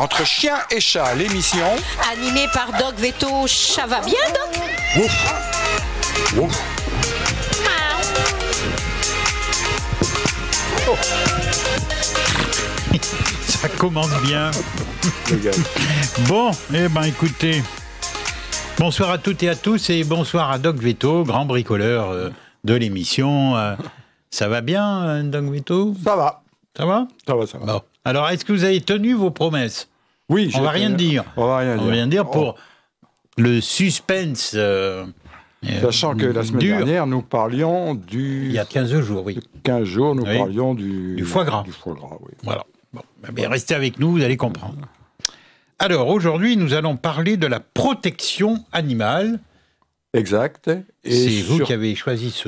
Entre chien et chat, l'émission Animée par Doc Veto. Ça va bien, Doc? Ouf. Ouf. Oh. Ça commence bien. Bon, eh ben écoutez, bonsoir à toutes et à tous et bonsoir à Doc Veto, grand bricoleur de l'émission. Ça va bien, Doc Veto? Ça va. Ça va? Ça va, ça va. Bon. Alors, est-ce que vous avez tenu vos promesses? Oui, on va rien dire. On va rien dire pour le suspense. Sachant que la semaine dernière, nous parlions du... Il y a 15 jours, oui. 15 jours, nous parlions du foie gras. Du foie gras, oui. Voilà. Bon, mais restez avec nous, vous allez comprendre. Alors, aujourd'hui, nous allons parler de la protection animale. Exact. C'est vous qui avez choisi ce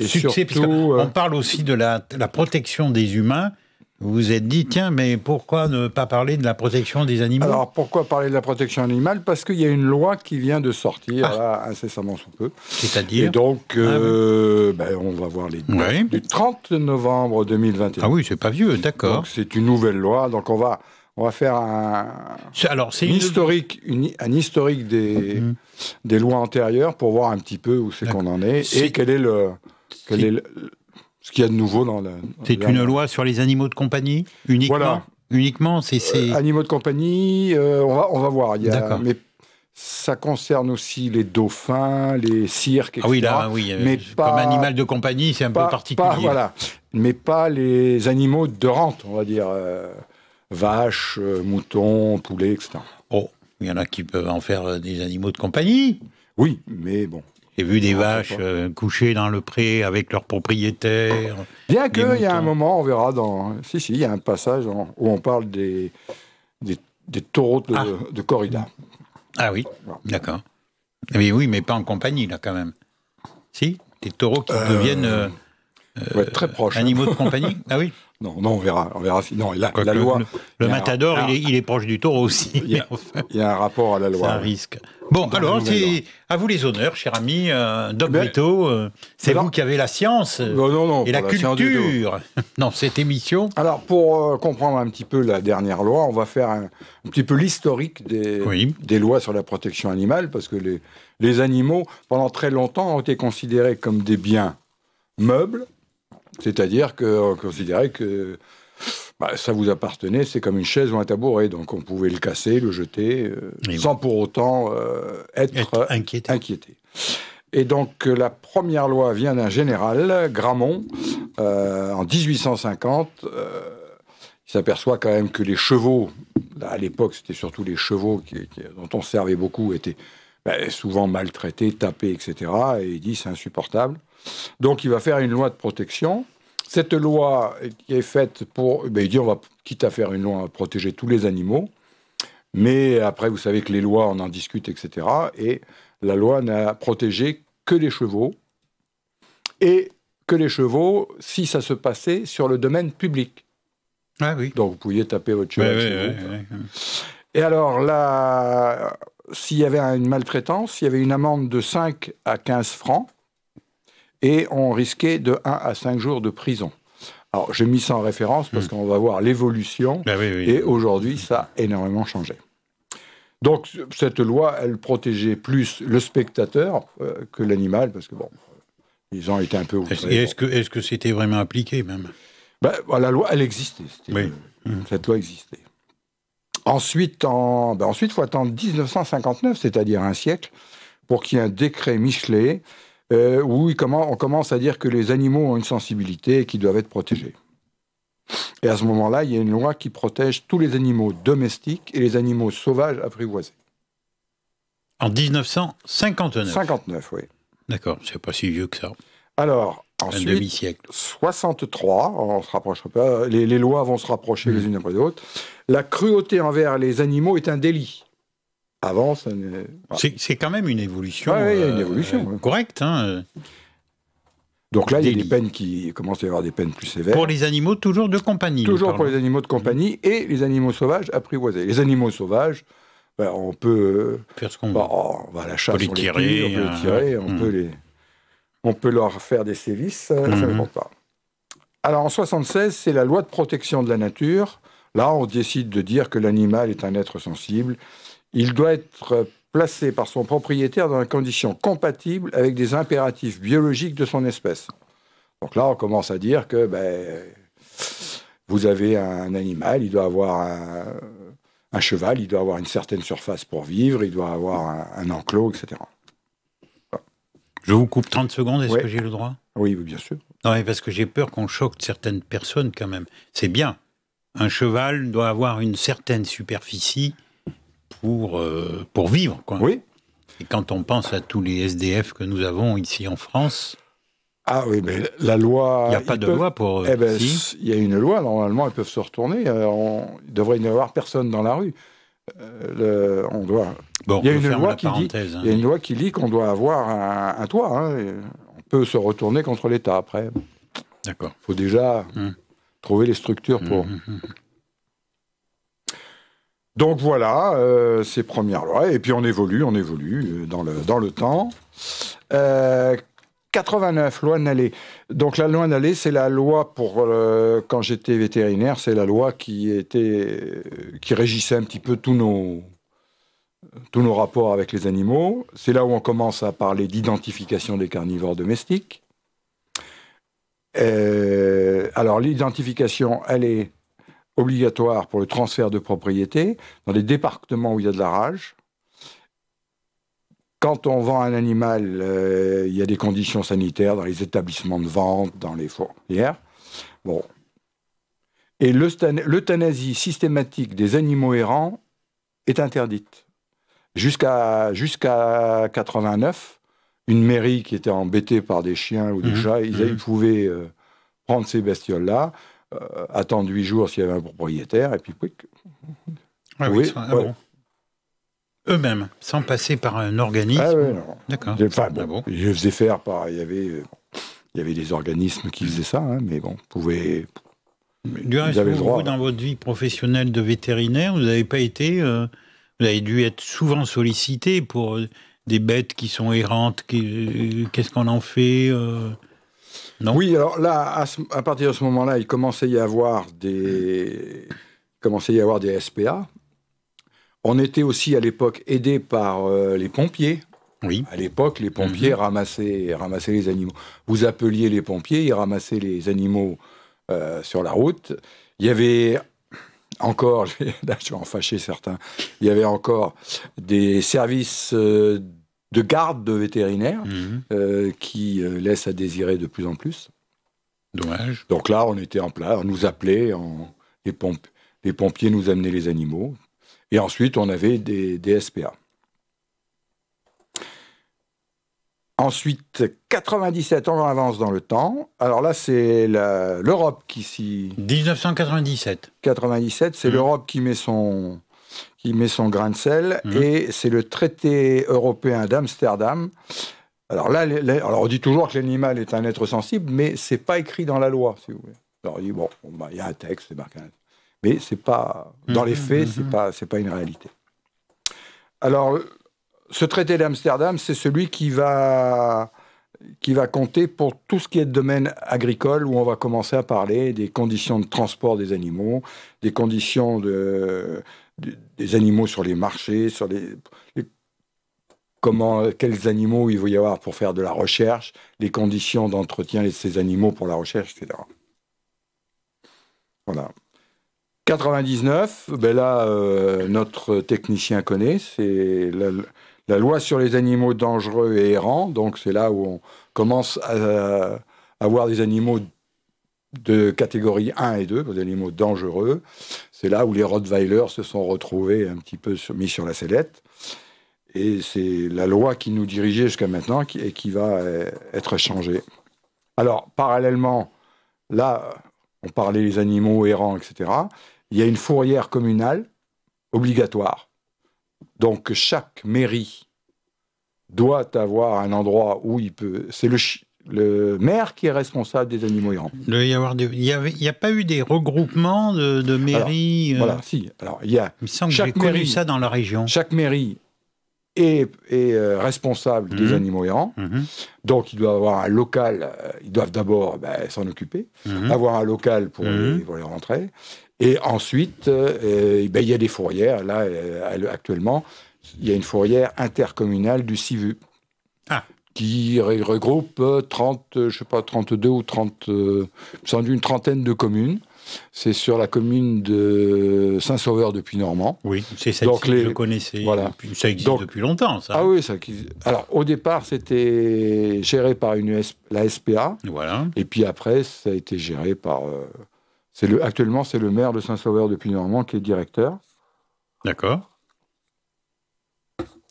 succès, puisqu'on parle aussi de la protection des humains. Vous vous êtes dit, tiens, mais pourquoi ne pas parler de la protection des animaux? Alors, pourquoi parler de la protection animale? Parce qu'il y a une loi qui vient de sortir, là, incessamment sous peu. C'est-à-dire? Et donc, on va voir les dates du 30 novembre 2021. Ah oui, c'est pas vieux, d'accord. Donc, c'est une nouvelle loi. Donc, on va faire un historique des lois antérieures pour voir un petit peu où c'est qu'on en est et quel est ce qu'il y a de nouveau dans la... C'est une loi sur les animaux de compagnie uniquement? Voilà. Uniquement, c'est... animaux de compagnie, on va voir. D'accord. Mais ça concerne aussi les dauphins, les cirques, etc. Ah oui, là, oui. Mais pas, comme animal de compagnie, c'est un peu particulier. Mais pas les animaux de rente, on va dire. Vaches, moutons, poulets, etc. Oh, il y en a qui peuvent en faire des animaux de compagnie. Oui, mais bon. J'ai vu des vaches couchées dans le pré avec leurs propriétaires. Bien qu'il y a un moment, on verra dans... il y a un passage où on parle des taureaux de corrida. Ah oui, d'accord. Mais oui, mais pas en compagnie, là, quand même. Si, des taureaux qui deviennent très proches. Animaux de compagnie. Ah oui. Non, on verra. Non, la loi... Le matador, il est proche du taureau aussi. Il y a un rapport à la loi. C'est un risque. Bon, alors, c'est à vous les honneurs, cher ami, Doc Veto. C'est vous qui avez la science et la culture dans cette émission. Alors, pour comprendre un petit peu la dernière loi, on va faire un petit peu l'historique des lois sur la protection animale, parce que les animaux, pendant très longtemps, ont été considérés comme des biens meubles, c'est-à-dire qu'on considérait que ça vous appartenait, c'est comme une chaise ou un tabouret, donc on pouvait le casser, le jeter, sans pour autant être inquiété. Et donc la première loi vient d'un général, Gramont, en 1850. Il s'aperçoit quand même que les chevaux, à l'époque c'était surtout les chevaux dont on servait beaucoup, étaient souvent maltraités, tapés, etc. Et il dit c'est insupportable. Donc il va faire une loi de protection. Cette loi qui est faite pour... il dit on va, quitte à faire une loi, on va protéger tous les animaux. Mais après, vous savez que les lois, on en discute, etc. Et la loi n'a protégé que les chevaux. Et que les chevaux, si ça se passait sur le domaine public. Ah oui. Donc vous pouviez taper votre cheval chez vous. Et alors là, s'il y avait une maltraitance, il y avait une amende de 5 à 15 francs. Et on risquait de 1 à 5 jours de prison. Alors, j'ai mis ça en référence parce qu'on va voir l'évolution. Et aujourd'hui, ça a énormément changé. Donc, cette loi, elle protégeait plus le spectateur que l'animal, parce que, ils ont été un peu outrés. Est-ce que c'était vraiment appliqué, même? La loi, elle existait. Cette loi existait. Ensuite, il faut attendre 1959, c'est-à-dire un siècle, pour qu'il y ait un décret Michelet où on commence à dire que les animaux ont une sensibilité et qu'ils doivent être protégés. Et à ce moment-là, il y a une loi qui protège tous les animaux domestiques et les animaux sauvages apprivoisés. En 1959 59, oui. D'accord, c'est pas si vieux que ça. Alors, ensuite, 63, on se rapprochera pas, les lois vont se rapprocher les unes après les autres. La cruauté envers les animaux est un délit. Avant, ça n'est... C'est quand même une évolution, il y a une évolution correcte. Donc là, il y a des peines il commence à y avoir des peines plus sévères. Pour les animaux toujours de compagnie. Toujours pour les animaux de compagnie et les animaux sauvages apprivoisés. Les animaux sauvages, on peut... faire ce qu'on veut. On va à la chasse, on peut les tirer, on peut leur faire des sévices, ça ne compte pas. Alors en 76, c'est la loi de protection de la nature, Là, on décide de dire que l'animal est un être sensible. Il doit être placé par son propriétaire dans des conditions compatibles avec des impératifs biologiques de son espèce. Donc là, on commence à dire que vous avez un animal, il doit avoir un cheval, il doit avoir une certaine surface pour vivre, il doit avoir un enclos, etc. Voilà. Je vous coupe 30 secondes, est-ce que j'ai le droit ? Oui, bien sûr. Non, mais parce que j'ai peur qu'on choque certaines personnes quand même. C'est bien. Un cheval doit avoir une certaine superficie pour vivre, quoi. Oui. Et quand on pense à tous les SDF que nous avons ici en France... Ah oui, mais la loi... Il n'y a pas de loi pour... il y a une loi, normalement, ils peuvent se retourner. Il devrait n'y avoir personne dans la rue. On doit... Bon, il y a une loi qui dit qu'on doit avoir un toit. Hein, on peut se retourner contre l'État après. D'accord. Il faut déjà trouver les structures pour... Donc voilà, ces premières lois. Et puis on évolue dans le temps. 89, loi Nallet. Donc la loi Nallet, c'est la loi pour... quand j'étais vétérinaire, c'est la loi qui régissait un petit peu tous nos rapports avec les animaux. C'est là où on commence à parler d'identification des carnivores domestiques. Alors l'identification, elle est obligatoire pour le transfert de propriété dans les départements où il y a de la rage. Quand on vend un animal, il y a des conditions sanitaires dans les établissements de vente, dans les fourrières. Bon. Et l'euthanasie systématique des animaux errants est interdite. Jusqu'à 89, une mairie qui était embêtée par des chiens ou des chats, ils pouvaient prendre ces bestioles-là, attendre 8 jours s'il y avait un propriétaire, et puis... Bon. Eux-mêmes, sans passer par un organisme. Ah oui, non. D'accord. Enfin, bon, je faisais faire par... Il y avait des organismes qui faisaient ça, hein, mais bon, pouvaient... Du reste, vous, dans votre vie professionnelle de vétérinaire, vous n'avez pas été... vous avez dû être souvent sollicité pour des bêtes qui sont errantes. Qu'est-ce qu'on en fait non ? Oui, alors là, à partir de ce moment-là, il commençait à y avoir des SPA. On était aussi à l'époque aidés par les pompiers. Oui. À l'époque, les pompiers ramassaient les animaux. Vous appeliez les pompiers, ils ramassaient les animaux sur la route. Il y avait encore, là je vais en fâcher certains, il y avait encore des services de garde de vétérinaires qui laissent à désirer de plus en plus. Dommage. Donc là, on était en place, on nous appelait, les pompiers nous amenaient les animaux. Et ensuite, on avait des SPA. Ensuite, 97 ans, on avance dans le temps. Alors là, c'est l'Europe qui s'y... 1997. 97, c'est l'Europe qui met son grain de sel. Et c'est le traité européen d'Amsterdam. Alors là, on dit toujours que l'animal est un être sensible, mais c'est pas écrit dans la loi, si vous voulez. Alors on dit, il y a un texte, c'est marqué. Mais c'est pas, dans les faits, c'est pas une réalité. Alors, ce traité d'Amsterdam, c'est celui qui va compter pour tout ce qui est de domaine agricole, où on va commencer à parler des conditions de transport des animaux, des conditions des animaux sur les marchés, sur quels animaux il va y avoir pour faire de la recherche, les conditions d'entretien de ces animaux pour la recherche, etc. Voilà. 99, là, notre technicien connaît, c'est la loi sur les animaux dangereux et errants. Donc, c'est là où on commence à avoir des animaux de catégorie 1 et 2, des animaux dangereux. C'est là où les Rottweilers se sont retrouvés un petit peu mis sur la sellette. Et c'est la loi qui nous dirigeait jusqu'à maintenant et qui va être changée. Alors, parallèlement, là, on parlait des animaux errants, etc., il y a une fourrière communale obligatoire. Donc, chaque mairie doit avoir un endroit où il peut... C'est le maire qui est responsable des animaux errants. Il n'y a pas eu des regroupements de mairies Voilà, si. Alors, il y a... Il me semble que j'ai connu ça dans la région. Chaque mairie est responsable des animaux errants. Donc, il doit avoir un local. Ils doivent d'abord s'en occuper, avoir un local pour les rentrer. Et ensuite, il y a des fourrières. Là, actuellement, il y a une fourrière intercommunale du Civu qui regroupe 32 ou 30, une trentaine de communes. C'est sur la commune de Saint-Sauveur de Puy-Normand. Oui, c'est celle-ci que je connaissais. Voilà. Ça existe depuis longtemps, ça. Ah oui, alors au départ, c'était géré par la SPA. Voilà. Et puis après, ça a été géré par... actuellement, c'est le maire de Saint-Sauveur de Puy-Normand qui est directeur. D'accord.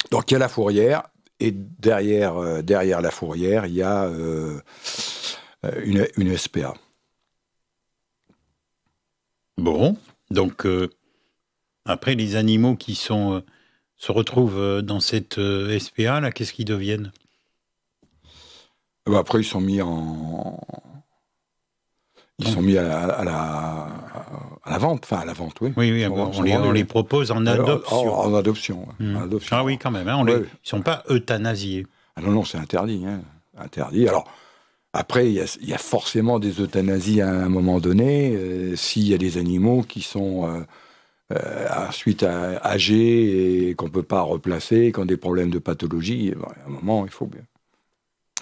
Donc il y a la fourrière, et derrière la fourrière, il y a une SPA. Bon, donc après les animaux qui se retrouvent dans cette SPA, là, qu'est-ce qu'ils deviennent? Après, ils sont mis à la vente, enfin à la vente, oui. Oui, on les propose en adoption. En adoption. Ah oui, quand même, hein, ils ne sont pas euthanasiés. Ah non, c'est interdit. Interdit. Alors, après, il y a forcément des euthanasies à un moment donné, s'il y a des animaux qui sont ensuite âgés et qu'on ne peut pas replacer, qui ont des problèmes de pathologie, à un moment, il faut bien.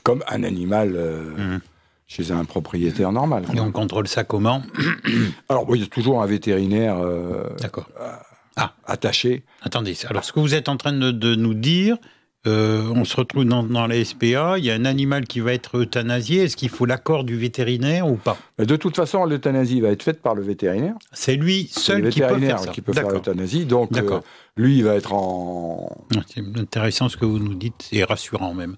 Comme un animal chez un propriétaire normal. Et on contrôle ça comment? Alors, il y a toujours un vétérinaire attaché. Attendez, alors ce que vous êtes en train de nous dire... on se retrouve dans la SPA, il y a un animal qui va être euthanasié. Est-ce qu'il faut l'accord du vétérinaire ou pas? De toute façon, l'euthanasie va être faite par le vétérinaire. C'est lui seul qui peut faire ça. Qui peut faire l'euthanasie. Donc, lui, il va être en... C'est intéressant ce que vous nous dites, c'est rassurant même.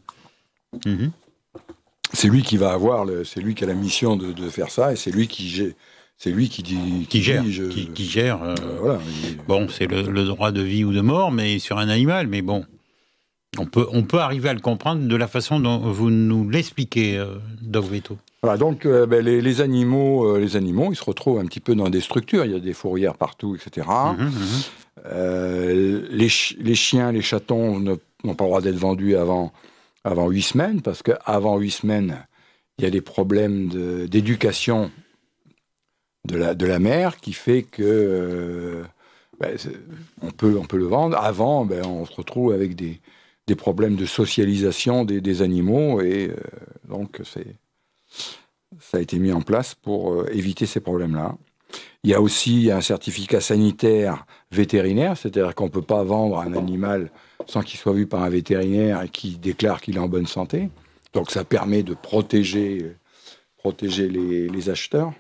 C'est lui qui va avoir, c'est lui qui a la mission de faire ça, et c'est lui qui gère. C'est lui qui gère. Voilà. Bon, c'est le droit de vie ou de mort, mais sur un animal, mais bon. On peut arriver à le comprendre de la façon dont vous nous l'expliquez, Doc Veto. Voilà, donc les animaux, ils se retrouvent un petit peu dans des structures. Il y a des fourrières partout, etc. Les chiens, les chatons n'ont pas le droit d'être vendus avant 8 semaines, parce qu'avant 8 semaines, il y a des problèmes d'éducation de la mère qui fait que on peut le vendre. Avant, on se retrouve avec des problèmes de socialisation des animaux, et donc ça a été mis en place pour éviter ces problèmes-là. Il y a aussi un certificat sanitaire vétérinaire, c'est-à-dire qu'on ne peut pas vendre un animal sans qu'il soit vu par un vétérinaire et qui déclare qu'il est en bonne santé. Donc ça permet de protéger les acheteurs.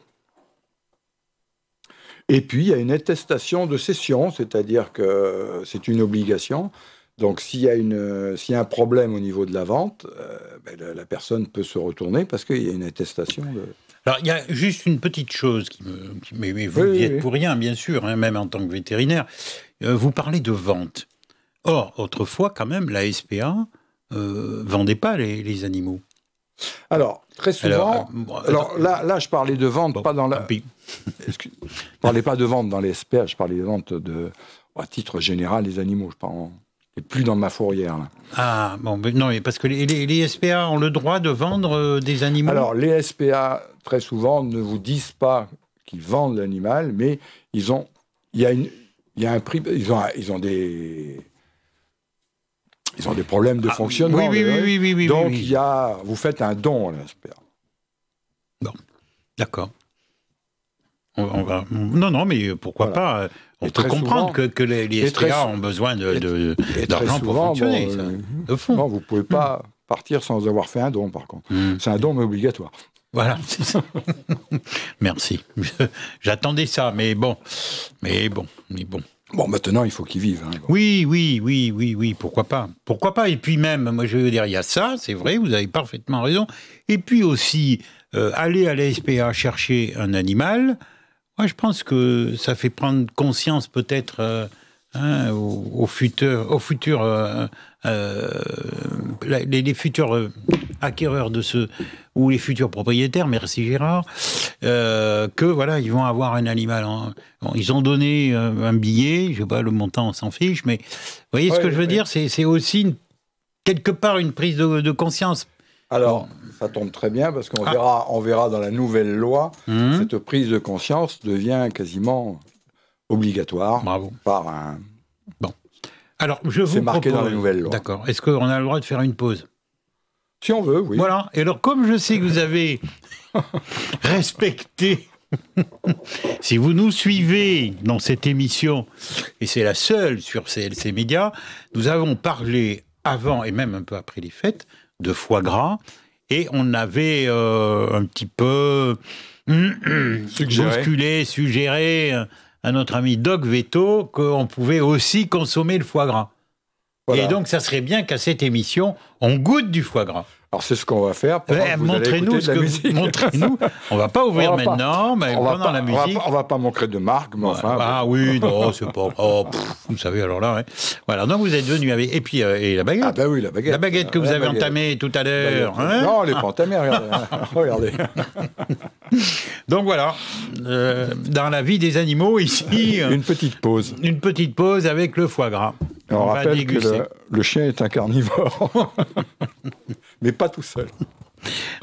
Et puis il y a une attestation de cession, c'est-à-dire que c'est une obligation. Donc, s'il y a un problème au niveau de la vente, la personne peut se retourner parce qu'il y a une attestation de... Alors, il y a juste une petite chose mais vous n'y êtes pour rien, bien sûr, hein, même en tant que vétérinaire. Vous parlez de vente. Or, autrefois, quand même, la SPA vendait pas les animaux. Alors, très souvent... Alors, là, je parlais de vente, pas dans la... Je parlais pas de vente dans les SPA, je parlais de vente à titre général des animaux, je parle... Et plus dans ma fourrière. Là. Ah, bon, non, parce que les SPA ont le droit de vendre des animaux. Alors, les SPA, très souvent, ne vous disent pas qu'ils vendent l'animal, mais il y a un prix, ils ont des problèmes de fonctionnement. Oui. Donc, vous faites un don à la SPA. Bon, d'accord. Non, mais pourquoi pas? On peut comprendre que les SPA ont besoin d'argent pour fonctionner. De fond. Non, vous ne pouvez pas partir sans avoir fait un don, par contre. C'est un don, mais obligatoire. Voilà, c'est ça. Merci. J'attendais ça, mais bon. Bon, maintenant, il faut qu'ils vivent. Hein, bon. Oui, pourquoi pas. Pourquoi pas? Et puis même, moi, je veux dire, il y a ça, c'est vrai, vous avez parfaitement raison. Et puis aussi, aller à la SPA chercher un animal... Moi, je pense que ça fait prendre conscience peut-être aux futurs acquéreurs ou les futurs propriétaires, merci Gérard, que voilà, ils vont avoir un animal. Ils ont donné un billet, je sais pas le montant, on s'en fiche, mais vous voyez ce que je veux dire, c'est aussi quelque part une prise de conscience. Alors, ça tombe très bien parce qu'on verra dans la nouvelle loi, cette prise de conscience devient quasiment obligatoire. Bravo. Par un... Bon. Alors, je vous C'est marqué propose... dans la nouvelle loi. D'accord. Est-ce qu'on a le droit de faire une pause ? Si on veut, oui. Voilà. Et alors, comme je sais que vous avez respecté... Si vous nous suivez dans cette émission, et c'est la seule sur CLC Média, nous avons parlé avant et même un peu après les fêtes de foie gras, et on avait un petit peu suggéré à notre ami Doc Veto qu'on pouvait aussi consommer le foie gras. Voilà. Et donc, ça serait bien qu'à cette émission, on goûte du foie gras. Alors, c'est ce qu'on va faire. Montrez-nous ce que montrez-nous. On va pas ouvrir maintenant, mais pendant la musique. On va pas montrer de marque, mais enfin. Ah oui, non, c'est pas. Vous savez, alors là, hein. Voilà. Donc, vous êtes venu avec. Et puis, et la baguette. Ah, ben oui, la baguette. La baguette que vous avez entamée tout à l'heure. Hein, non, elle n'est pas entamée, regardez. Regardez. Donc, voilà. Dans la vie des animaux, ici. Une petite pause. Une petite pause avec le foie gras. On rappelle que le chien est un carnivore. Mais pas tout seul.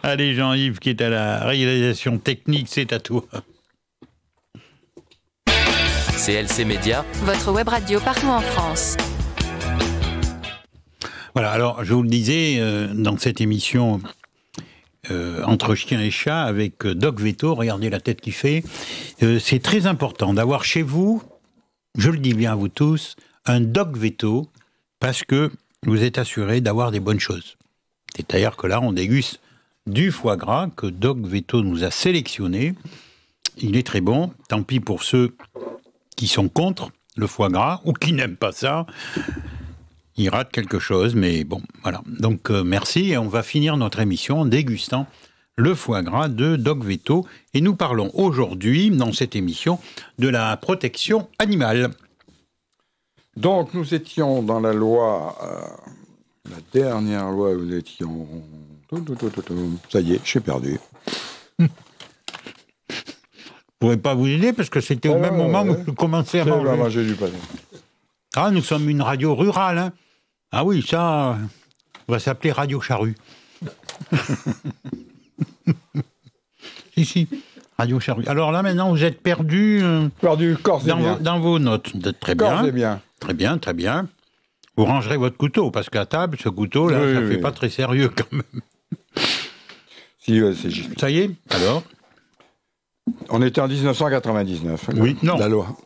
Allez, Jean-Yves, qui est à la réalisation technique, c'est à toi. CLC Média, votre web radio partout en France. Voilà, alors je vous le disais, dans cette émission Entre chiens et chats, avec Doc Veto, regardez la tête qu'il fait, c'est très important d'avoir chez vous, je le dis bien à vous tous, un Doc Veto, parce que vous êtes assuré d'avoir des bonnes choses. C'est-à-dire que là, on déguste du foie gras que Doc Veto nous a sélectionné. Il est très bon. Tant pis pour ceux qui sont contre le foie gras ou qui n'aiment pas ça. Ils ratent quelque chose, mais bon, voilà. Donc, merci. Et on va finir notre émission en dégustant le foie gras de Doc Veto. Et nous parlons aujourd'hui, dans cette émission, de la protection animale. Donc, nous étions dans la loi... la dernière loi, nous étions... Ça y est, j'ai perdu. Je ne pourrais pas vous aider parce que c'était au même moment où je commençais à manger. Du pâté. Ah, nous sommes une radio rurale. Hein. Ah oui, ça, on va s'appeler Radio Charrue. Si, Radio Charrue. Alors là, maintenant, vous êtes perdu... Perdu, corps et bien. Dans vos notes. Vous êtes très bien. Corps et bien. Très bien, très bien. Vous rangerez votre couteau, parce qu'à table, ce couteau-là, ça ne fait pas très sérieux quand même. Si, c'est juste. Ça y est, alors ? On était en 1999. Oui, non. La loi.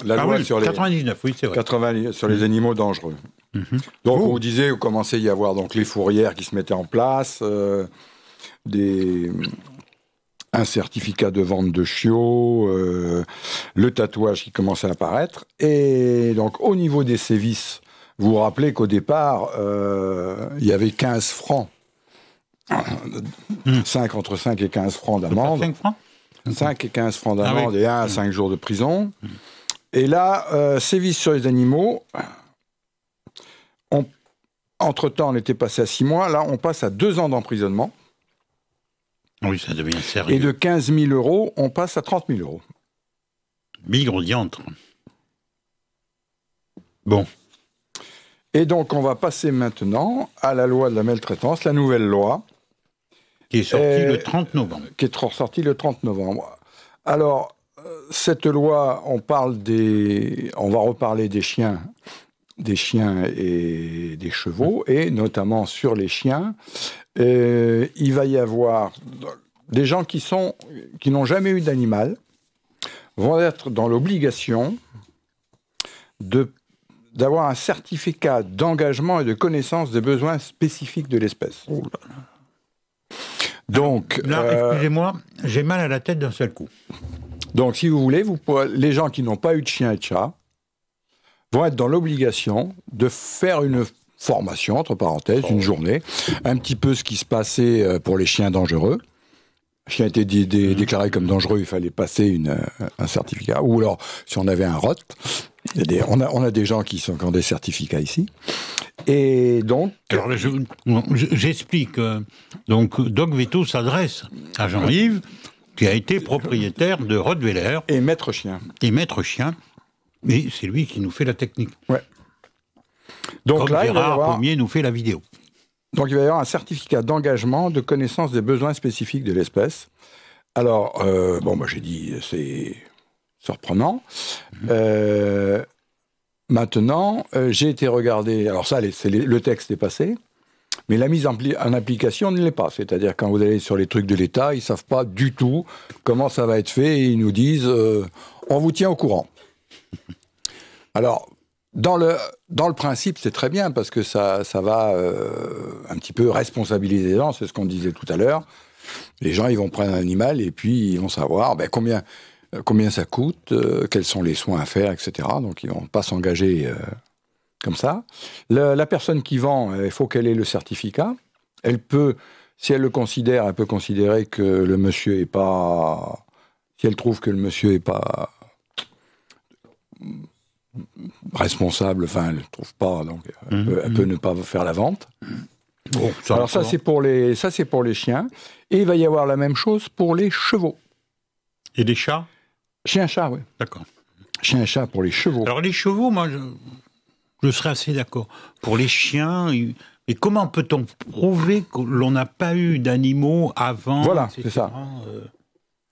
La loi sur 99, oui, c'est vrai. Sur les animaux dangereux. Donc, on vous disait, il commençait à y avoir donc, les fourrières qui se mettaient en place, un certificat de vente de chiots, le tatouage qui commençait à apparaître. Et donc, au niveau des sévices, vous vous rappelez qu'au départ, il y avait 15 francs. Entre 5 et 15 francs d'amende. 5 francs 5 et 15 francs d'amende et 1 à 5 jours de prison. Et là, sévices sur les animaux, entre-temps, on était passé à 6 mois. Là, on passe à 2 ans d'emprisonnement. Oui, ça devient sérieux. Et de 15 000 €, on passe à 30 000 €. Bigre diantre. Bon. Et donc, on va passer maintenant à la loi de la maltraitance, la nouvelle loi. Qui est sortie le 30 novembre. Qui est sortie le 30 novembre. Alors, cette loi, on va reparler des chiens et des chevaux, et notamment sur les chiens. Il va y avoir des gens qui n'ont jamais eu d'animal, vont être dans l'obligation d'avoir un certificat d'engagement et de connaissance des besoins spécifiques de l'espèce. Oh là là. Donc, là, excusez-moi, j'ai mal à la tête d'un seul coup. Donc, si vous voulez, les gens qui n'ont pas eu de chien et de chat vont être dans l'obligation de faire une formation, entre parenthèses, une journée, un petit peu ce qui se passait pour les chiens dangereux. Le chien était déclaré comme dangereux, il fallait passer un certificat. Ou alors, si on avait un ROT, On a des gens qui ont des certificats ici. Et donc... Alors, j'explique. Donc, Doc Veto s'adresse à Jean-Yves, qui a été propriétaire de Rottweiler. Et maître chien. Et c'est lui qui nous fait la technique. Ouais. Donc comme là, Gérard Pommier nous fait la vidéo. Donc il va y avoir un certificat d'engagement de connaissance des besoins spécifiques de l'espèce. Alors, j'ai dit, c'est surprenant. Maintenant, j'ai été regarder... Alors ça, le texte est passé, mais la mise en application ne l'est pas. C'est-à-dire, quand vous allez sur les trucs de l'État, ils ne savent pas du tout comment ça va être fait, et ils nous disent on vous tient au courant. Alors, dans le principe, c'est très bien, parce que ça va un petit peu responsabiliser les gens, c'est ce qu'on disait tout à l'heure. Les gens, ils vont prendre un animal, et puis ils vont savoir combien ça coûte, quels sont les soins à faire, etc. Donc, ils ne vont pas s'engager comme ça. La personne qui vend, il faut qu'elle ait le certificat. Elle peut, si elle le considère, elle peut considérer que le monsieur n'est pas... Si elle trouve que le monsieur n'est pas responsable, enfin, elle ne le trouve pas, donc elle peut ne pas faire la vente. Bon, alors ça, c'est pour les chiens. Et il va y avoir la même chose pour les chevaux. Et les chats ? Chien-chat, oui. D'accord. Chien et chat pour les chevaux. Alors les chevaux, moi, je serais assez d'accord. Pour les chiens, et comment peut-on prouver que l'on n'a pas eu d'animaux avant ? Voilà, c'est ça.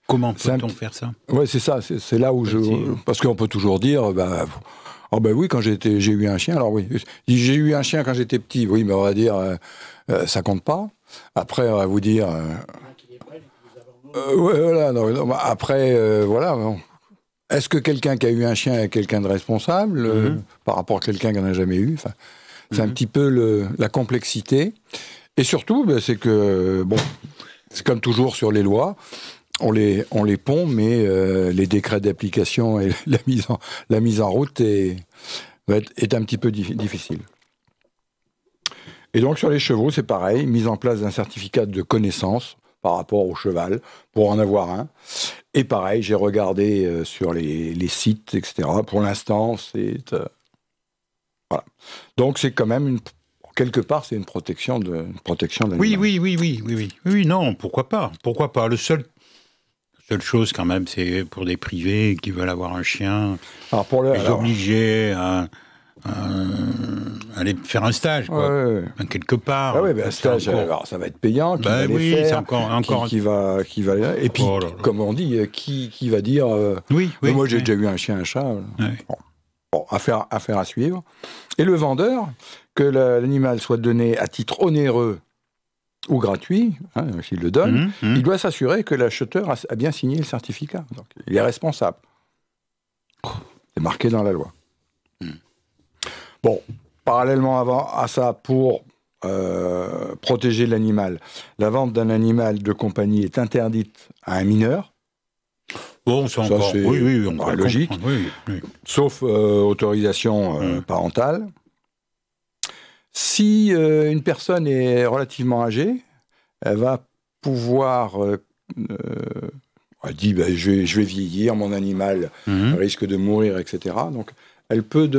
Comment peut-on faire ça ? Oui, c'est ça. C'est là où parce qu'on peut toujours dire, oui, quand j'ai eu un chien, alors oui. J'ai eu un chien quand j'étais petit, oui, mais on va dire, ça compte pas. Après, on va vous dire... voilà. Après, voilà. Bon. Est-ce que quelqu'un qui a eu un chien est quelqu'un de responsable par rapport à quelqu'un qui n'en a jamais eu ? Enfin, c'est un petit peu la complexité. Et surtout, c'est que, c'est comme toujours sur les lois, on les pond, mais les décrets d'application et la mise en route est un petit peu difficile. Et donc, sur les chevaux, c'est pareil, mise en place d'un certificat de connaissance par rapport au cheval, pour en avoir un. Et pareil, j'ai regardé sur les sites, etc. Pour l'instant, c'est... voilà. Donc, c'est quand même, quelque part, c'est une protection de l'animal. Oui, non, pourquoi pas ? La seule chose, quand même, c'est pour des privés qui veulent avoir un chien, obligés à aller faire un stage, quoi. Ouais. Quelque part. Ah oui, un stage, alors, ça va être payant. Qui va les faire, c'est encore... Qui va... Et puis, comme on dit, qui va dire... moi, j'ai déjà eu un chien, un chat. Ouais. Bon, affaire à suivre. Et le vendeur, que l'animal soit donné à titre onéreux ou gratuit, s'il le donne, il doit s'assurer que l'acheteur a bien signé le certificat. Donc, il est responsable. C'est marqué dans la loi. Bon, parallèlement à ça, pour protéger l'animal, la vente d'un animal de compagnie est interdite à un mineur. Bon, c'est encore... c'est logique. Oui. Sauf autorisation parentale. Si une personne est relativement âgée, elle va pouvoir... elle dit, je vais vieillir, mon animal risque de mourir, etc. Donc, elle peut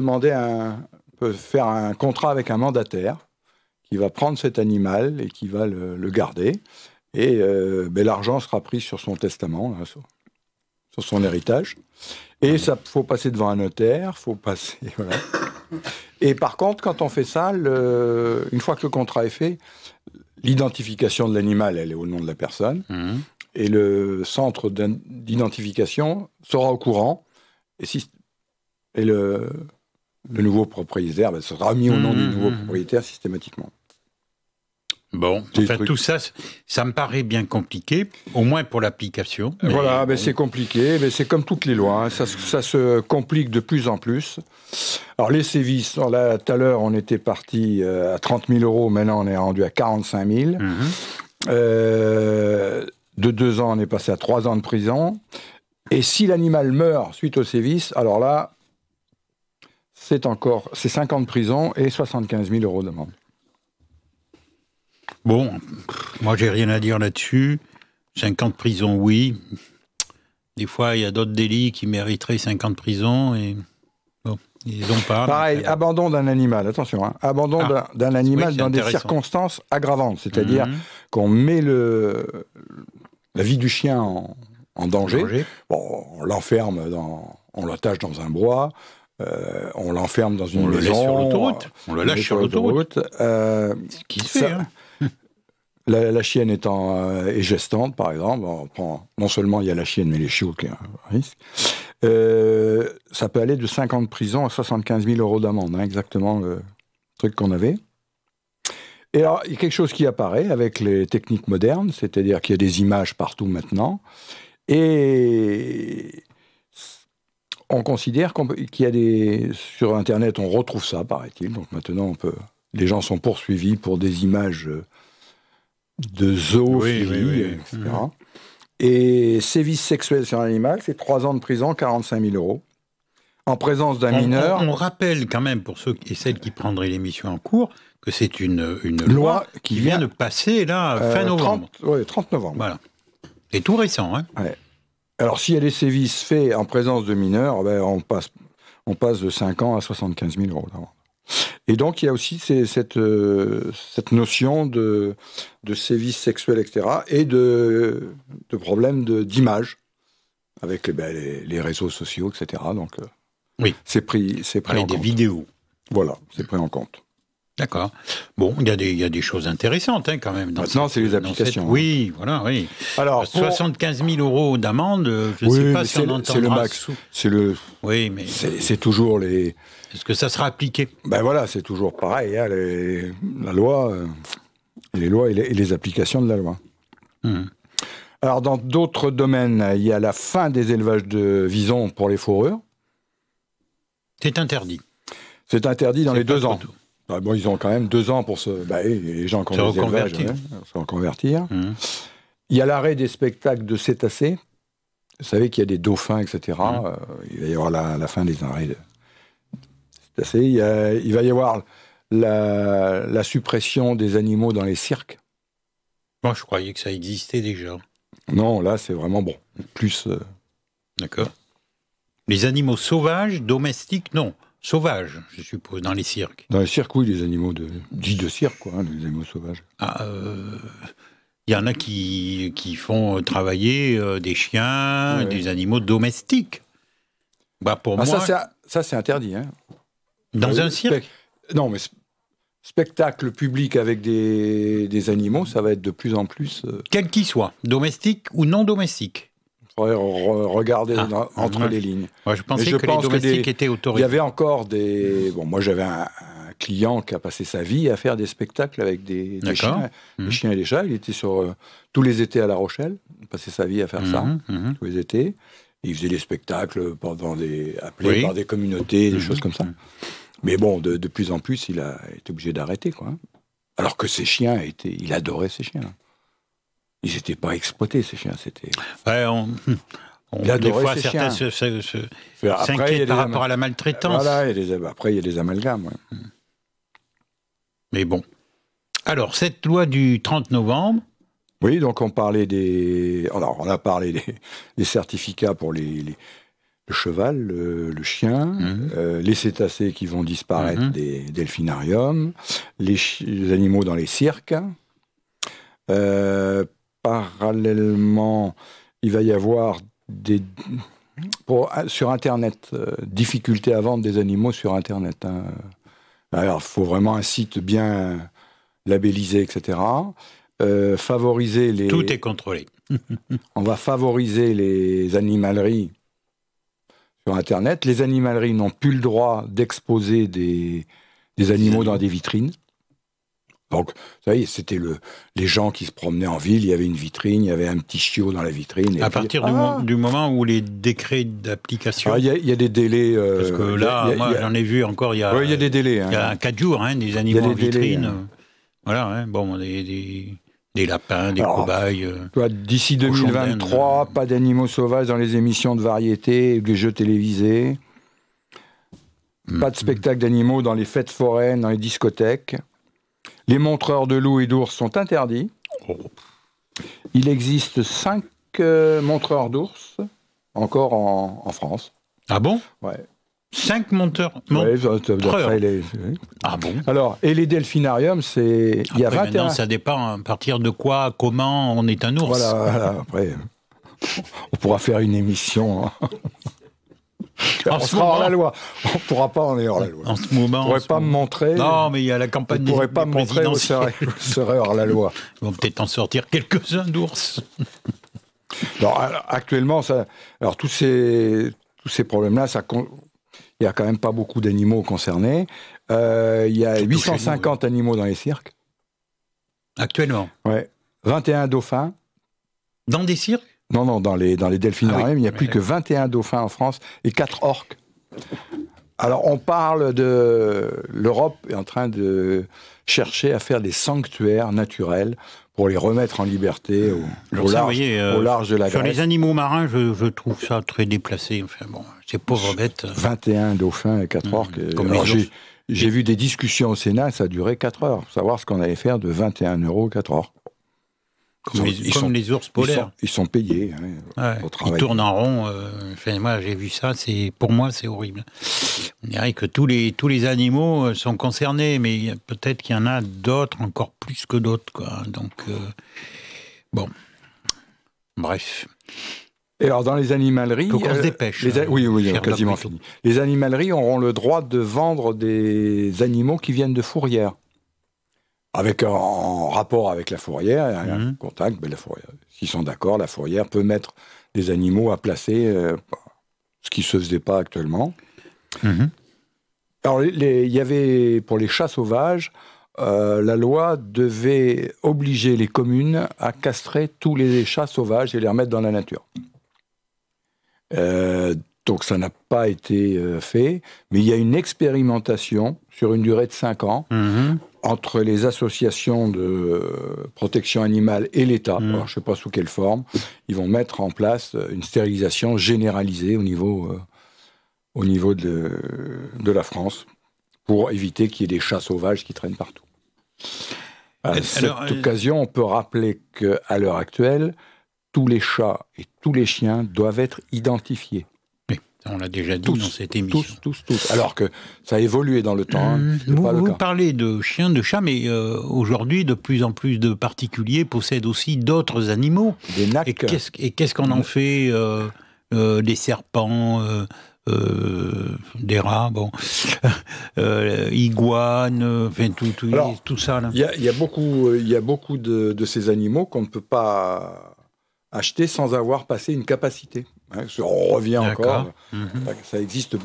peut faire un contrat avec un mandataire qui va prendre cet animal et qui va le garder. Et l'argent sera pris sur son testament, là, sur son héritage. Et ça, faut passer devant un notaire, voilà. Et par contre, quand on fait ça, une fois que le contrat est fait, l'identification de l'animal, elle est au nom de la personne. Et le centre d'identification sera au courant. Et le nouveau propriétaire sera mis au nom du nouveau propriétaire systématiquement. Bon, en fait, tout ça, ça me paraît bien compliqué, au moins pour l'application. Voilà, c'est compliqué, mais c'est comme toutes les lois, ça se complique de plus en plus. Alors les sévices, là, tout à l'heure, on était parti à 30 000 €, maintenant on est rendu à 45 000. De 2 ans, on est passé à 3 ans de prison. Et si l'animal meurt suite au sévice, alors là, c'est 5 ans de prison et 75 000 € d'amende. Bon, moi j'ai rien à dire là-dessus. 5 ans de prison, oui. Des fois, il y a d'autres délits qui mériteraient 5 ans de prison. Et... Bon. Ils n'ont pas. Pareil, abandon d'un animal, attention, hein, abandon d'un animal dans des circonstances aggravantes, c'est-à-dire qu'on met la vie du chien en danger. Bon, on l'enferme, on l'attache dans un bois, on l'enferme dans une maison. On le laisse sur l'autoroute. On le lâche sur l'autoroute. Ce qui se fait, hein. La chienne est gestante, par exemple. Non seulement il y a la chienne, mais les chiots qui ont un risque. Ça peut aller de 5 ans de prison à 75 000 euros d'amende, hein, exactement le truc qu'on avait. Et alors, il y a quelque chose qui apparaît avec les techniques modernes, c'est-à-dire qu'il y a des images partout maintenant, et on considère qu'il y a sur Internet, on retrouve ça, paraît-il. Donc maintenant, les gens sont poursuivis pour des images de zoophilie, etc. Et sévices sexuels sur un animal, c'est 3 ans de prison, 45 000 euros. En présence d'un mineur. On rappelle quand même, pour ceux et celles qui prendraient l'émission en cours, que c'est une loi qui vient de passer, là, fin novembre. 30 novembre. Voilà. C'est tout récent, hein. Ouais. Alors, s'il y a des sévices faits en présence de mineurs, on passe de 5 ans à 75 000 euros d'amende. Et donc, il y a aussi cette notion de sévices sexuels, etc., et de problèmes d'image, avec les réseaux sociaux, etc. Donc, c'est pris en compte. Des vidéos. Voilà, c'est pris en compte. D'accord. Bon, il y a des choses intéressantes, hein, quand même. Maintenant, c'est les applications. Oui, voilà, oui. Alors, 75 000 euros d'amende, je ne sais pas si on entendra... C'est le max. Oui, mais... C'est toujours les... Est-ce que ça sera appliqué ? Ben voilà, c'est toujours pareil. Hein, la loi, les lois et les applications de la loi. Alors, dans d'autres domaines, il y a la fin des élevages de visons pour les fourrures. C'est interdit. C'est interdit dans les 2 ans. Ah bon, ils ont quand même 2 ans pour les gens qui ont des élevages, se reconvertir. Il y a l'arrêt des spectacles de cétacés. Vous savez qu'il y a des dauphins, etc. Il va y avoir la fin des arrêts de cétacés. Il va y avoir la suppression des animaux dans les cirques. Moi, je croyais que ça existait déjà. Non, là, c'est vraiment plus... D'accord. Les animaux sauvages, domestiques, non. Sauvages, je suppose, dans les cirques. Dans les cirques, oui, les animaux dits de cirque, quoi, les animaux sauvages. Il y en a qui font travailler des chiens, des animaux domestiques. Pour moi... Ça, c'est interdit. Hein. Dans un cirque Non, mais spectacle public avec des animaux, ça va être de plus en plus... Quel qu'il soit, domestique ou non domestique. Il faudrait regarder entre les lignes. Moi, je pensais que les domestiques étaient autorisés. Il y avait encore des... Bon, moi, j'avais un client qui a passé sa vie à faire des spectacles avec des chiens, des chiens et des chats. Il était sur tous les étés à La Rochelle. Il passait sa vie à faire ça, tous les étés. Et il faisait des spectacles appelés par des communautés, des choses comme ça. Mais bon, de plus en plus, il a été obligé d'arrêter, quoi. Alors que ses chiens il adorait ses chiens. Ils n'étaient pas exploités, ces chiens. C'était... des fois, certains s'inquiètent par rapport à la maltraitance. Voilà, après, il y a des amalgames. Ouais. Mais bon. Alors, cette loi du 30 novembre... Oui, donc on parlait on a parlé des certificats pour le cheval, le chien, les cétacés qui vont disparaître des delphinariums, les animaux dans les cirques... Parallèlement, il va y avoir sur Internet, difficulté à vendre des animaux sur Internet. Hein. Alors, il faut vraiment un site bien labellisé, etc. Favoriser les... Tout est contrôlé. On va favoriser les animaleries sur Internet. Les animaleries n'ont plus le droit d'exposer des animaux dans des vitrines. Donc, vous savez, c'était les gens qui se promenaient en ville, il y avait une vitrine, il y avait un petit chiot dans la vitrine. Et à partir du moment où les décrets d'application... Il y a des délais... parce que là, moi, j'en ai vu encore, il y a des délais. Il y a 4 jours, des animaux en vitrine. Voilà, des lapins, des cobayes... D'ici 2023, pas d'animaux sauvages dans les émissions de variété, des jeux télévisés. Pas de spectacle d'animaux dans les fêtes foraines, dans les discothèques. Les montreurs de loups et d'ours sont interdits. Il existe 5 montreurs d'ours, encore en France. Ah bon ? Ouais. 5 monteurs. Ah bon? Alors, et les delphinariums, c'est... Il y a 21... Maintenant, ça dépend à partir de quoi, comment on est un ours. Voilà, après, on pourra faire une émission. Hein. On sera hors la loi. On ne pourra pas, on est hors la loi. En ce moment... On ne pourrait pas me montrer... Non, mais il y a la campagne présidentielle. On ne pourrait pas me montrer où serait hors la loi. Ils vont peut-être en sortir quelques-uns d'ours. Alors, actuellement, alors, tous ces problèmes-là, il n'y a quand même pas beaucoup d'animaux concernés. Il y a 850 animaux dans les cirques. Actuellement? Ouais. 21 dauphins. Dans des cirques? Non, dans les delphinariums, il n'y a plus que 21 dauphins en France et 4 orques. Alors, on parle de... L'Europe est en train de chercher à faire des sanctuaires naturels pour les remettre en liberté au large de la Grèce. Sur les animaux marins, je trouve ça très déplacé. Enfin bon, ces pauvres bêtes. 21 dauphins et 4 orques. J'ai vu des discussions au Sénat, ça a duré 4 heures, pour savoir ce qu'on allait faire de 21 € 4 orques. Comme les ours polaires. Ils sont payés au travail. Ils tournent en rond. Moi, j'ai vu ça. Pour moi, c'est horrible. On dirait que tous les animaux sont concernés, mais peut-être qu'il y en a d'autres, encore plus que d'autres, quoi. Donc, bon. Bref. Et alors, dans les animaleries... Il faut qu'on se dépêche. Oui, quasiment fini. Les animaleries auront le droit de vendre des animaux qui viennent de fourrières. En rapport avec la fourrière, un contact, la fourrière. S'ils sont d'accord, la fourrière peut mettre des animaux à placer, ce qui ne se faisait pas actuellement. Alors, il y avait, pour les chats sauvages, la loi devait obliger les communes à castrer tous les chats sauvages et les remettre dans la nature. Donc ça n'a pas été fait, mais il y a une expérimentation sur une durée de 5 ans entre les associations de protection animale et l'État. Alors, je ne sais pas sous quelle forme. Ils vont mettre en place une stérilisation généralisée au niveau de la France pour éviter qu'il y ait des chats sauvages qui traînent partout. À cette occasion, on peut rappeler qu'à l'heure actuelle, tous les chats et tous les chiens doivent être identifiés. On l'a déjà dit dans cette émission. Tous. Alors que ça a évolué dans le temps. Vous parlez de chiens, de chats, mais aujourd'hui, de plus en plus de particuliers possèdent aussi d'autres animaux. Des nacs. Et qu'est-ce qu'on en fait des serpents, des rats, iguanes, tout ça. Il y a beaucoup de ces animaux qu'on ne peut pas acheter sans avoir passé une capacité. On revient encore. Ça existe.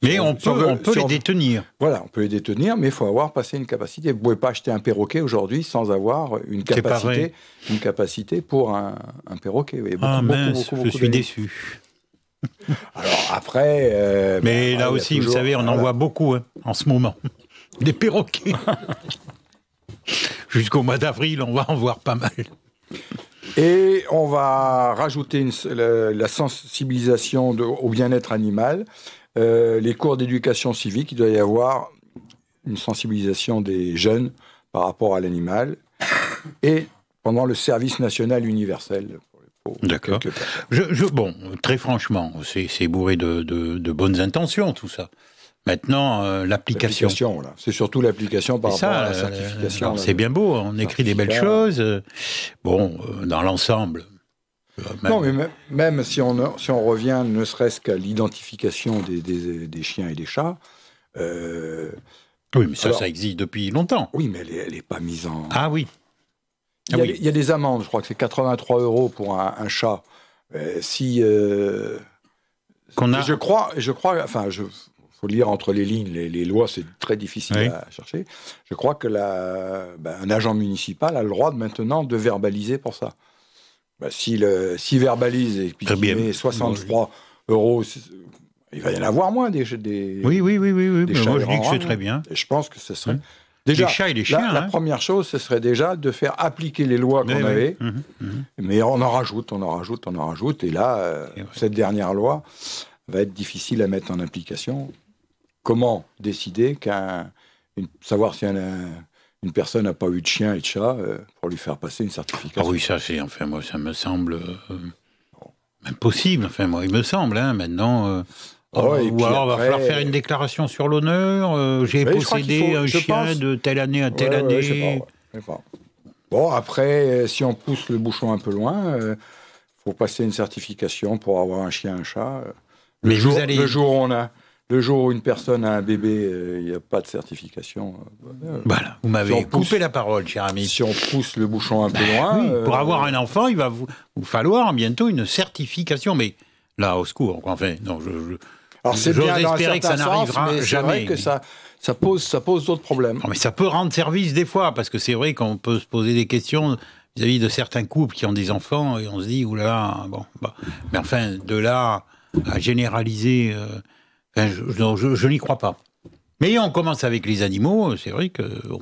Mais on peut les détenir. Voilà, on peut les détenir, mais il faut avoir passé une capacité. Vous ne pouvez pas acheter un perroquet aujourd'hui sans avoir une capacité pour un perroquet. Je suis déçu. Alors après... mais là aussi, vous savez, on en voit beaucoup en ce moment. Des perroquets. Jusqu'au mois d'avril, on va en voir pas mal. Et on va rajouter la sensibilisation au bien-être animal. Les cours d'éducation civique, il doit y avoir une sensibilisation des jeunes par rapport à l'animal. Et pendant le service national universel. D'accord. Très franchement, c'est bourré de bonnes intentions, tout ça. Maintenant, l'application. Voilà. C'est surtout l'application par rapport à la certification. C'est bien beau, on écrit des belles choses. Dans l'ensemble. Non, mais même si on revient ne serait-ce qu'à l'identification des chiens et des chats. Oui, mais ça existe depuis longtemps. Oui, mais elle n'est pas mise en. Ah oui. Il y a des amendes, je crois que c'est 83 € pour un chat. Je crois, faut lire entre les lignes, les lois, c'est très difficile à chercher. Je crois que un agent municipal a le droit maintenant de verbaliser pour ça. S'il verbalise et puis qu'il met 63 €, il va y en avoir moins des Oui. des chats. Moi, je dis que c'est très bien. Et je pense que ce serait... Déjà, les chats et les chiens. La première chose, ce serait déjà de faire appliquer les lois qu'on avait. Mais on en rajoute. Et là, cette dernière loi va être difficile à mettre en application. Comment décider savoir si une personne n'a pas eu de chien et de chat pour lui faire passer une certification? Oui, ça me semble impossible. Il me semble, maintenant, Ou alors, il va falloir faire une déclaration sur l'honneur. J'ai possédé un chien de telle année à telle année. Je sais pas. Bon, après, si on pousse le bouchon un peu loin, il faut passer une certification pour avoir un chien, un chat. Le jour où une personne a un bébé, il n'y a pas de certification. Voilà, vous m'avez coupé la parole, cher ami. Si on pousse le bouchon un peu loin... Oui, pour avoir un enfant, il va vous falloir bientôt une certification. Mais là, au secours, enfin, non, alors c'est bien dans un espérer que ça n'arrivera jamais. C'est vrai que ça pose d'autres problèmes. Non, mais ça peut rendre service des fois, parce que c'est vrai qu'on peut se poser des questions vis-à-vis de certains couples qui ont des enfants, et on se dit, oulala, bon, bah. Mais enfin, de là à généraliser, je n'y crois pas. Mais on commence avec les animaux, c'est vrai que... Bon.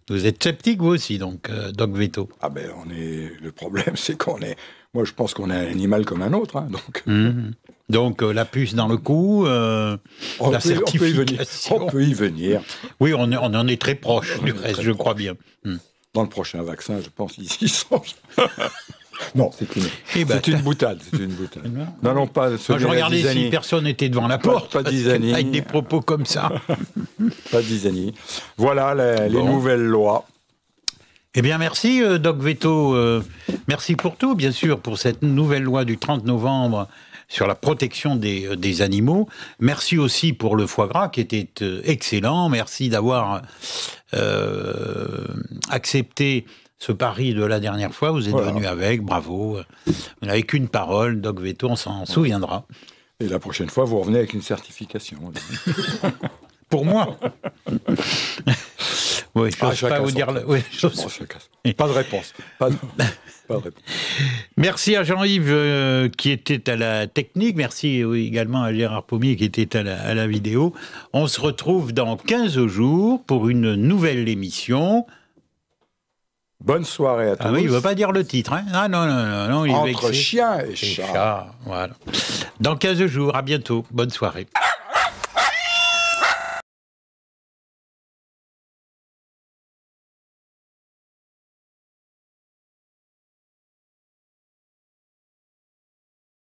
Vous êtes sceptique, vous aussi, donc, Doc Veto. Ah ben, le problème, c'est moi, je pense qu'on est un animal comme un autre, hein, donc... Donc, la puce dans le cou, la certification... On peut y venir. Oui, on en est très proche, du reste, je crois bien. Dans le prochain vaccin, je pense qu'ils y sont... Non, c'est une boutade. Non, pas... Moi, je regardais si personne n'était devant la porte, pas Disani. Avec des propos comme ça. Pas Disani. Voilà les nouvelles lois. Eh bien, merci, Doc Veto. Merci pour tout, bien sûr, pour cette nouvelle loi du 30 novembre sur la protection des animaux. Merci aussi pour le foie gras, qui était excellent. Merci d'avoir accepté ce pari de la dernière fois. Vous êtes venu avec, bravo. Vous n'avez qu'une parole, Doc Veto, on s'en souviendra. Et la prochaine fois, vous revenez avec une certification. Pour moi. Oui, je ne peux pas vous dire... Oui, pas de réponse. Pas de réponse. Merci à Jean-Yves qui était à la technique. Merci également à Gérard Pommier qui était à la vidéo. On se retrouve dans 15 jours pour une nouvelle émission. Bonne soirée à tous. Ah oui, il ne veut pas dire le titre. Hein. Ah non. Il Entre chien et chat. Voilà. Dans 15 jours, à bientôt. Bonne soirée.